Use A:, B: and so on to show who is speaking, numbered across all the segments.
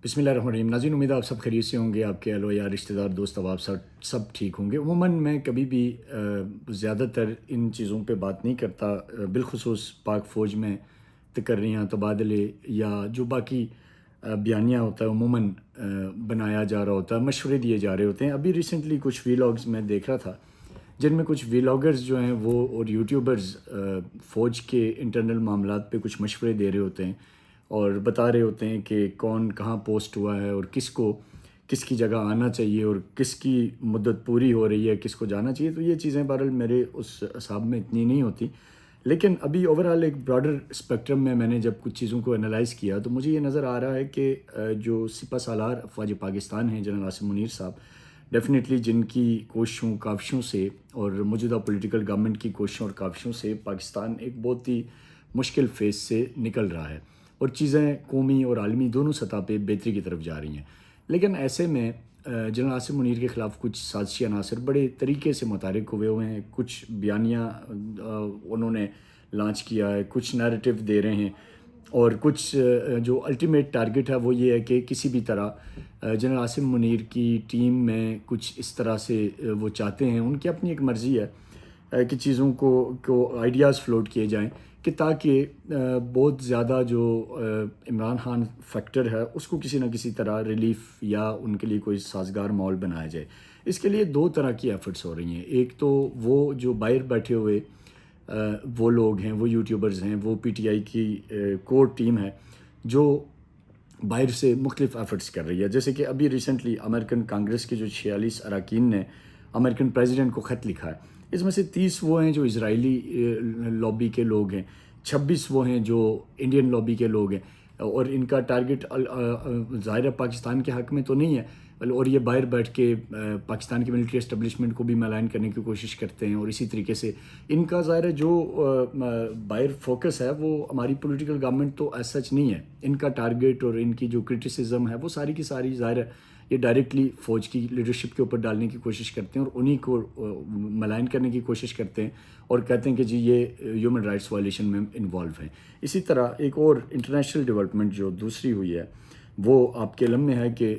A: بسم اللہ الرحمن الرحیم ناظرین، امید ہے آپ سب خیریت سے ہوں گے. آپ کے اہل و عیال، رشتہ دار، دوست احباب سب ٹھیک ہوں گے. عموماً میں کبھی بھی زیادہ تر ان چیزوں پہ بات نہیں کرتا، بالخصوص پاک فوج میں تقرریاں، تبادلے یا جو باقی بیانیہ ہوتا ہے عموماً بنایا جا رہا ہوتا ہے، مشورے دیے جا رہے ہوتے ہیں. ابھی ریسنٹلی کچھ ویلاگز میں دیکھ رہا تھا جن میں کچھ ویلاگرز جو ہیں وہ اور یوٹیوبرز فوج کے انٹرنل معاملات پہ کچھ مشورے دے رہے ہوتے ہیں اور بتا رہے ہوتے ہیں کہ کون کہاں پوسٹ ہوا ہے اور کس کو کس کی جگہ آنا چاہیے اور کس کی مدت پوری ہو رہی ہے، کس کو جانا چاہیے. تو یہ چیزیں بہرحال میرے اس حساب میں اتنی نہیں ہوتی، لیکن ابھی اوورآل ایک براڈر اسپیکٹرم میں نے جب کچھ چیزوں کو انالائز کیا تو مجھے یہ نظر آ رہا ہے کہ جو سپہ سالار افواج پاکستان ہیں جنرل عاصم منیر صاحب، ڈیفینیٹلی جن کی کوششوں کاوشوں سے اور موجودہ پولیٹیکل گورنمنٹ کی کوششوں اور کاوشوں سے پاکستان ایک بہت ہی مشکل فیز سے نکل رہا ہے اور چیزیں قومی اور عالمی دونوں سطح پہ بہتری کی طرف جا رہی ہیں. لیکن ایسے میں جنرل عاصم منیر کے خلاف کچھ سازشی عناصر بڑے طریقے سے متحرک ہوئے ہیں. کچھ بیانیہ انہوں نے لانچ کیا ہے، کچھ نیریٹو دے رہے ہیں، اور کچھ جو الٹیمیٹ ٹارگٹ ہے وہ یہ ہے کہ کسی بھی طرح جنرل عاصم منیر کی ٹیم میں کچھ اس طرح سے وہ چاہتے ہیں، ان کی اپنی ایک مرضی ہے کہ چیزوں کو آئیڈیاز فلوٹ کیے جائیں کہ تاکہ بہت زیادہ جو عمران خان فیکٹر ہے اس کو کسی نہ کسی طرح ریلیف یا ان کے لیے کوئی سازگار ماحول بنایا جائے. اس کے لیے دو طرح کی ایفرٹس ہو رہی ہیں. ایک تو وہ جو باہر بیٹھے ہوئے وہ لوگ ہیں، وہ یوٹیوبرز ہیں، وہ پی ٹی آئی کی کور ٹیم ہے جو باہر سے مختلف ایفرٹس کر رہی ہے. جیسے کہ ابھی ریسنٹلی امریکن کانگریس کے جو 46 اراکین نے امریکن پریزیڈنٹ کو خط لکھا ہے، اس میں سے 30 وہ ہیں جو اسرائیلی لابی کے لوگ ہیں، 26 وہ ہیں جو انڈین لابی کے لوگ ہیں، اور ان کا ٹارگٹ ظاہر پاکستان کے حق میں تو نہیں ہے، اور یہ باہر بیٹھ کے پاکستان کی ملٹری اسٹیبلشمنٹ کو بھی ملائن کرنے کی کوشش کرتے ہیں. اور اسی طریقے سے ان کا ظاہر جو باہر فوکس ہے وہ ہماری پولیٹیکل گورنمنٹ تو ایز سچ نہیں ہے. ان کا ٹارگٹ اور ان کی جو کرٹیسزم ہے وہ ساری کی ساری ظاہر ہے یہ ڈائریکٹلی فوج کی لیڈرشپ کے اوپر ڈالنے کی کوشش کرتے ہیں اور انہی کو ملائن کرنے کی کوشش کرتے ہیں اور کہتے ہیں کہ جی یہ ہیومن رائٹس وائلیشن میں انوالو ہیں. اسی طرح ایک اور انٹرنیشنل ڈیولپمنٹ جو دوسری ہوئی ہے وہ آپ کے علم میں ہے کہ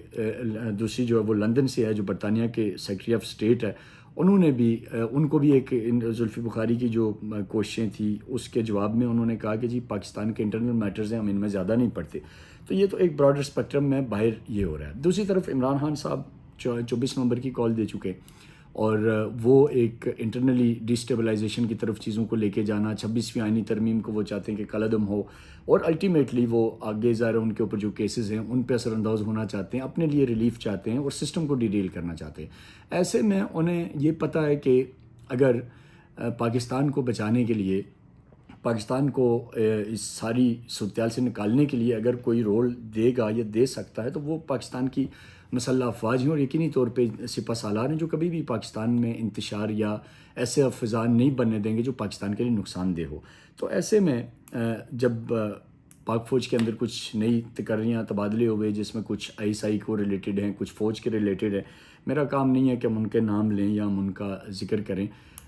A: دوسری جو ہے وہ لندن سے ہے، جو برطانیہ کے سیکرٹری آف اسٹیٹ ہے. انہوں نے بھی ان کو بھی ایک زلفی بخاری کی جو کوششیں تھیں اس کے جواب میں انہوں نے کہا کہ جی پاکستان کے انٹرنل میٹرز ہیں، ہم ان میں زیادہ نہیں پڑھتے. تو یہ تو ایک براڈر اسپیکٹرم میں باہر یہ ہو رہا ہے. دوسری طرف عمران خان صاحب 24 نومبر کی کال دے چکے اور وہ ایک انٹرنلی ڈیسٹیبلائزیشن کی طرف چیزوں کو لے کے جانا، 26ویں آئینی ترمیم کو وہ چاہتے ہیں کہ کالعدم ہو، اور الٹیمیٹلی وہ آگے ظاہر ان کے اوپر جو کیسز ہیں ان پہ اثر انداز ہونا چاہتے ہیں، اپنے لیے ریلیف چاہتے ہیں اور سسٹم کو ڈیریل کرنا چاہتے ہیں. ایسے میں انہیں یہ پتہ ہے کہ اگر پاکستان کو بچانے کے لیے، پاکستان کو اس ساری صورتحال سے نکالنے کے لیے اگر کوئی رول دے گا یا دے سکتا ہے تو وہ پاکستان کی مسلح افواج ہیں، اور یقینی طور پہ سپہ سالار ہیں جو کبھی بھی پاکستان میں انتشار یا ایسے افزان نہیں بننے دیں گے جو پاکستان کے لیے نقصان دہ ہو. تو ایسے میں جب پاک فوج کے اندر کچھ نئی تقرریاں تبادلے ہوئے جس میں کچھ آئی ایس آئی کو ریلیٹڈ ہیں، کچھ فوج کے ریلیٹڈ ہیں، میرا کام نہیں ہے کہ ہم ان کے نام لیں یا ہم ان کا ذکر کریں،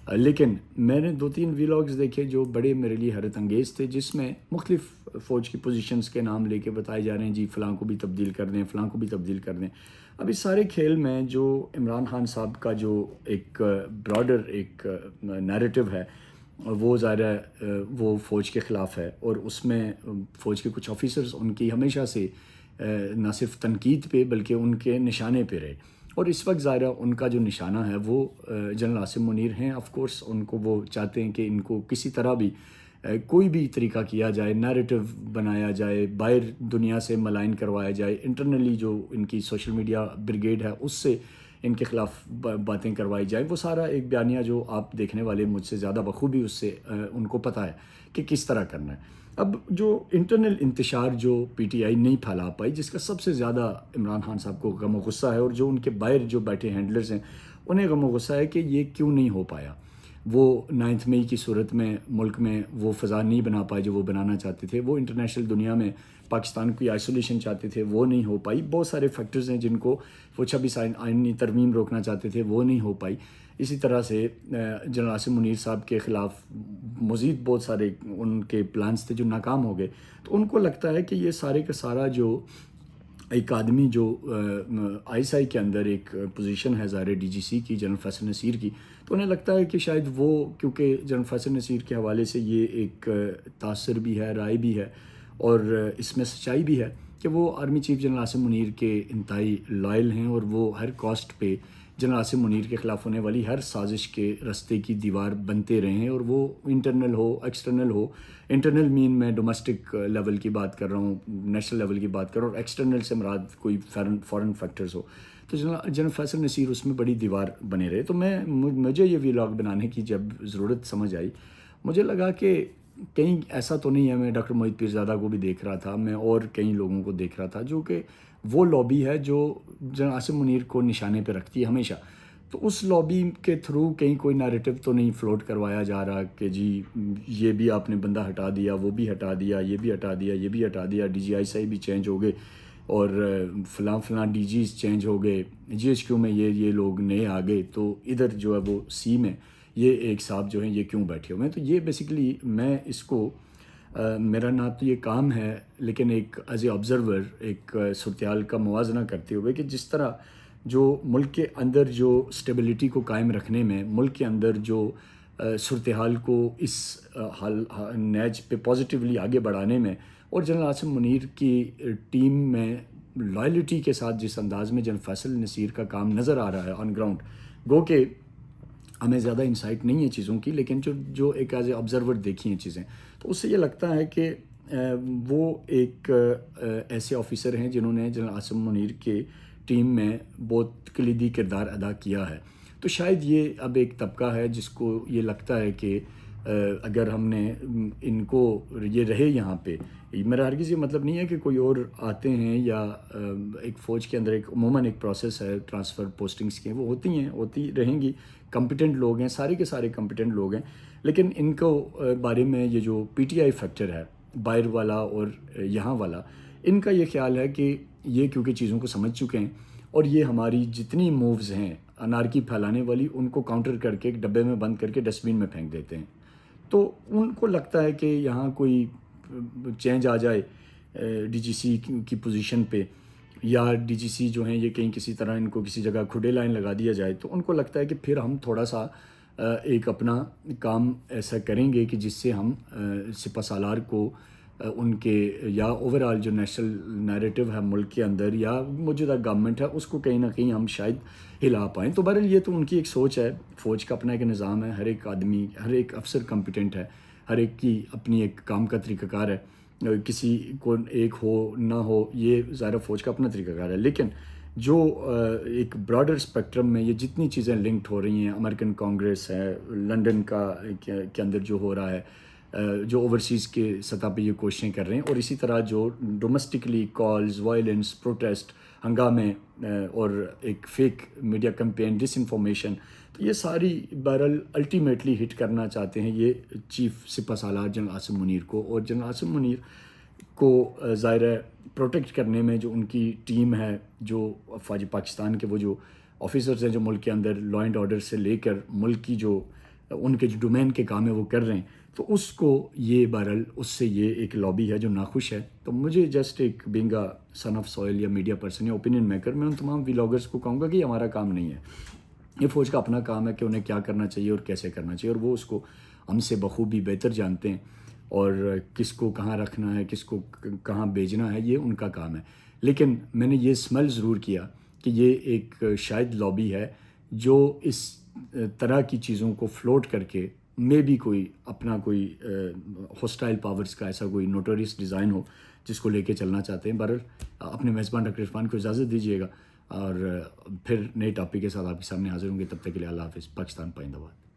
A: لیکن میں نے 2-3 ویلاگز دیکھے جو بڑے میرے لیے حیرت انگیز تھے، جس میں مختلف فوج کی پوزیشنز کے نام لے کے بتائے جا رہے ہیں جی فلاں کو بھی تبدیل کر دیں، فلاں کو بھی تبدیل کر دیں. اب اس سارے کھیل میں جو عمران خان صاحب کا جو ایک براڈر ایک نیریٹو ہے وہ ظاہر ہے وہ فوج کے خلاف ہے، اور اس میں فوج کے کچھ آفیسرز ان کی ہمیشہ سے نہ صرف تنقید پہ بلکہ ان کے نشانے پہ رہے، اور اس وقت ظاہر ان کا جو نشانہ ہے وہ جنرل عاصم منیر ہیں. آف کورس ان کو وہ چاہتے ہیں کہ ان کو کسی طرح بھی کوئی بھی طریقہ کیا جائے، نیریٹو بنایا جائے، باہر دنیا سے ملائن کروایا جائے، انٹرنلی جو ان کی سوشل میڈیا بریگیڈ ہے اس سے ان کے خلاف باتیں کروائی جائیں. وہ سارا ایک بیانیہ جو آپ دیکھنے والے مجھ سے زیادہ بخوبی اس سے ان کو پتہ ہے کہ کس طرح کرنا ہے. اب جو انٹرنل انتشار جو پی ٹی آئی نہیں پھیلا پائی، جس کا سب سے زیادہ عمران خان صاحب کو غم و غصہ ہے، اور جو ان کے باہر جو بیٹھے ہینڈلرز ہیں انہیں غم و غصہ ہے کہ یہ کیوں نہیں ہو پایا. وہ 9 مئی کی صورت میں ملک میں وہ فضا نہیں بنا پائے جو وہ بنانا چاہتے تھے. وہ انٹرنیشنل دنیا میں پاکستان کی آئسولیشن چاہتے تھے، وہ نہیں ہو پائی. بہت سارے فیکٹرز ہیں جن کو وہ 26 آئینی ترمیم روکنا چاہتے تھے، وہ نہیں ہو پائی. اسی طرح سے جنرل عاصم منیر صاحب کے خلاف مزید بہت سارے ان کے پلانز تھے جو ناکام ہو گئے. تو ان کو لگتا ہے کہ یہ سارے کا سارا جو ایک آدمی جو آئی ایس آئی کے اندر ایک پوزیشن ہے ظاہر ڈی جی سی کی، جنرل فیصل نصیر کی، تو انہیں لگتا ہے کہ شاید وہ، کیونکہ جنرل فیصل نصیر کے حوالے سے یہ ایک تاثر بھی ہے، رائے بھی ہے، اور اس میں سچائی بھی ہے کہ وہ army chief general Asim Munir کے انتہائی لائل ہیں، اور وہ ہر کاسٹ پہ جنرل عاصم منیر کے خلاف ہونے والی ہر سازش کے رستے کی دیوار بنتے رہے ہیں، اور وہ انٹرنل ہو ایکسٹرنل ہو. انٹرنل مین میں ڈومیسٹک لیول کی بات کر رہا ہوں، نیشنل لیول کی بات کر رہا ہوں، اور ایکسٹرنل سے مراد کوئی فارن فیکٹرز ہو، تو جنرل فیصل نصیر اس میں بڑی دیوار بنے رہے. تو مجھے یہ ولاگ بنانے کی جب ضرورت سمجھ آئی، مجھے لگا کہ کہیں ایسا تو نہیں ہے. میں ڈاکٹر موہت پیرزادہ کو بھی دیکھ رہا تھا، میں اور کئی لوگوں کو دیکھ رہا تھا، جو کہ وہ لابی ہے جو جنرل عاصم منیر کو نشانے پہ رکھتی ہے ہمیشہ. تو اس لابی کے تھرو کہیں کوئی نیریٹو تو نہیں فلوٹ کروایا جا رہا کہ جی یہ بھی آپ نے بندہ ہٹا دیا، وہ بھی ہٹا دیا، یہ بھی ہٹا دیا، یہ بھی ہٹا دیا، ڈی جی آئی صاحب بھی چینج ہو گئے، اور فلاں ڈی جیز چینج ہو گئے، جی ایچ کیو میں یہ لوگ نئے آ گئے، تو ادھر جو ہے وہ سی میں یہ ایک صاحب جو ہیں یہ کیوں بیٹھے ہوئے ہیں. تو یہ بیسیکلی میں اس کو میرا نہ تو یہ کام ہے، لیکن ایک ایز اے آبزرور ایک صورتحال کا موازنہ کرتے ہوئے کہ جس طرح جو ملک کے اندر جو اسٹیبلٹی کو قائم رکھنے میں، ملک کے اندر جو صورتحال کو اس حال نیج پہ پازیٹیولی آگے بڑھانے میں، اور جنرل عاصم منیر کی ٹیم میں لائلٹی کے ساتھ جس انداز میں جنرل فیصل نصیر کا کام نظر آ رہا ہے آن گراؤنڈ، گو کہ ہمیں زیادہ انسائٹ نہیں ہے چیزوں کی، لیکن جو ایک ایز اے آبزرور دیکھی ہیں چیزیں، تو اس سے یہ لگتا ہے کہ وہ ایک ایسے آفیسر ہیں جنہوں نے جنرل عاصم منیر کے ٹیم میں بہت کلیدی کردار ادا کیا ہے. تو شاید یہ اب ایک طبقہ ہے جس کو یہ لگتا ہے کہ اگر ہم نے ان کو یہ رہے یہاں پہ، میرا ہرگز یہ مطلب نہیں ہے کہ کوئی اور آتے ہیں، یا ایک فوج کے اندر ایک عموماً ایک پروسیس ہے ٹرانسفر پوسٹنگز کی، وہ ہوتی رہیں گی، کمپیٹنٹ لوگ ہیں، سارے کے سارے کمپیٹنٹ لوگ ہیں، لیکن ان کو بارے میں یہ جو پی ٹی آئی فیکٹر ہے، باہر والا اور یہاں والا، ان کا یہ خیال ہے کہ یہ کیونکہ چیزوں کو سمجھ چکے ہیں، اور یہ ہماری جتنی مووز ہیں انارکی پھیلانے والی، ان کو کاؤنٹر کر کے ایک ڈبے میں بند کر کے ڈسٹ بین میں پھینک دیتے ہیں. تو ان کو لگتا ہے کہ یہاں کوئی چینج آ جائے ڈی جی سی کی پوزیشن پہ، یا ڈی جی سی جو ہیں یہ کہیں کسی طرح ان کو کسی جگہ کھڈے لائن لگا دیا جائے، تو ان کو لگتا ہے کہ پھر ہم تھوڑا سا ایک اپنا کام ایسا کریں گے کہ جس سے ہم سپہ سالار کو ان کے یا اوورآل جو نیشنل نیریٹو ہے ملک کے اندر یا موجودہ گورنمنٹ ہے، اس کو کہیں نہ کہیں ہم شاید ہلا پائیں. تو بہرحال یہ تو ان کی ایک سوچ ہے. فوج کا اپنا ایک نظام ہے، ہر ایک آدمی، ہر ایک افسر کمپیٹنٹ ہے، ہر ایک کی اپنی ایک کام کا طریقہ کار ہے، کسی کو ایک ہو نہ ہو، یہ ظاہر فوج کا اپنا طریقہ کار ہے. لیکن جو ایک براڈر اسپیکٹرم میں یہ جتنی چیزیں لنکڈ ہو رہی ہیں، امریکن کانگریس ہے، لنڈن کے اندر جو ہو رہا ہے، جو اوورسیز کے سطح پہ یہ کوششیں کر رہے ہیں، اور اسی طرح جو ڈومیسٹکلی کالز، وائلنس، پروٹیسٹ، ہنگامے، اور ایک فیک میڈیا کمپین، ڈس انفارمیشن، تو یہ ساری بہرحال الٹیمیٹلی ہٹ کرنا چاہتے ہیں یہ چیف سپہ سالار جنرل عاصم منیر کو. اور جنرل عاصم منیر کو ظاہر ہے پروٹیکٹ کرنے میں جو ان کی ٹیم ہے، جو افواج پاکستان کے وہ جو آفیسرز ہیں جو ملک کے اندر لا اینڈ آرڈر سے لے کر ملک کی جو ان کے جو ڈومین کے کام ہے وہ کر رہے ہیں، تو اس کو یہ بہرحال اس سے یہ ایک لابی ہے جو ناخوش ہے. تو مجھے جسٹ ایک being a son of soil یا میڈیا پرسن یا اوپینین میکر، میں ان تمام ولاگرز کو کہوں گا کہ یہ ہمارا کام نہیں ہے. یہ فوج کا اپنا کام ہے کہ انہیں کیا کرنا چاہیے اور کیسے کرنا چاہیے، اور وہ اس کو ہم سے بخوبی بہتر جانتے ہیں، اور کس کو کہاں رکھنا ہے، کس کو کہاں بھیجنا ہے، یہ ان کا کام ہے. لیکن میں نے یہ سمیل ضرور کیا کہ یہ ایک شاید لابی ہے جو اس طرح کی چیزوں کو فلوٹ کر کے میں بھی کوئی اپنا کوئی ہوسٹائل پاورز کا ایسا کوئی نوٹوریس ڈیزائن ہو جس کو لے کے چلنا چاہتے ہیں. بہرحال اپنے میزبان ڈاکٹر عرفان کو اجازت دیجیے گا، اور پھر نئے ٹاپک کے ساتھ آپ کے سامنے حاضر ہوں گے. تب تک کے لیے اللہ حافظ. پاکستان پائندہ باد.